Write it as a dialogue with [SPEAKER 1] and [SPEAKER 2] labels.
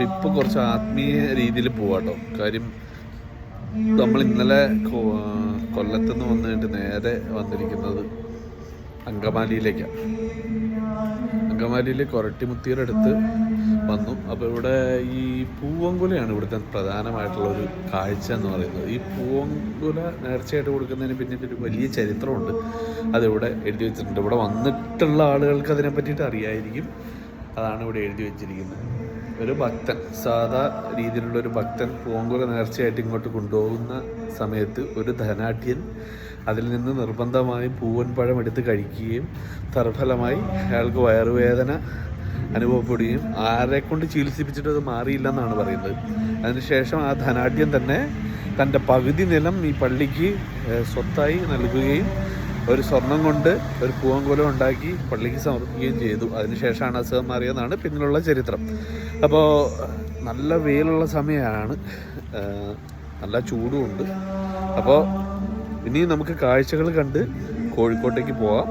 [SPEAKER 1] അപ്പം ഇപ്പോൾ കുറച്ച് ആത്മീയ രീതിയിൽ പോവാട്ടോ. കാര്യം നമ്മൾ ഇന്നലെ കൊല്ലത്തുനിന്ന് വന്നിട്ട് നേരെ വന്നിരിക്കുന്നത് അങ്കമാലിയിലേക്കാണ്. അങ്കമാലിയിൽ കൊരട്ടിമുത്തിയുടെ അടുത്ത് വന്നു. അപ്പോൾ ഇവിടെ ഈ പൂവങ്കുലയാണ് ഇവിടുത്തെ പ്രധാനമായിട്ടുള്ളൊരു കാഴ്ച എന്ന് പറയുന്നത്. ഈ പൂവങ്കുല നേർച്ചയായിട്ട് കൊടുക്കുന്നതിന് പിന്നിൽ ഒരു വലിയ ചരിത്രമുണ്ട്. അതിവിടെ എഴുതി വെച്ചിട്ടുണ്ട്. ഇവിടെ വന്നിട്ടുള്ള ആളുകൾക്ക് അതിനെ പറ്റിയിട്ട് അറിയായിരിക്കും. അതാണ് ഇവിടെ എഴുതി വെച്ചിരിക്കുന്നത്. ഒരു ഭക്തൻ, സാധാ രീതിയിലുള്ളൊരു ഭക്തൻ പൂവങ്കുല നേർച്ചയായിട്ട് ഇങ്ങോട്ട് കൊണ്ടുപോകുന്ന സമയത്ത് ഒരു ധനാഢ്യൻ അതിൽ നിന്ന് നിർബന്ധമായും പൂവൻ പഴം എടുത്ത് കഴിക്കുകയും തൽഫലമായി അയാൾക്ക് വയറുവേദന അനുഭവപ്പെടുകയും ആരെക്കൊണ്ട് ചികിത്സിപ്പിച്ചിട്ട് അത് മാറിയില്ലെന്നാണ് പറയുന്നത്. അതിനുശേഷം ആ ധനാഢ്യൻ തന്നെ തൻ്റെ പകുതി നിലം ഈ പള്ളിക്ക് സ്വത്തായി നൽകുകയും ഒരു സ്വർണം കൊണ്ട് ഒരു പൂവൻകുല ഉണ്ടാക്കി പള്ളിക്ക് സമർപ്പിക്കുകയും ചെയ്തു. അതിനുശേഷമാണ് അസുഖം മാറിയതെന്നാണ് പിന്നിലുള്ള ചരിത്രം. അപ്പോൾ നല്ല വെയിലുള്ള സമയമാണ്, നല്ല ചൂടുമുണ്ട്. അപ്പോൾ ഇനി നമുക്ക് കാഴ്ചകൾ കണ്ട് കോഴിക്കോട്ടേക്ക് പോകാം.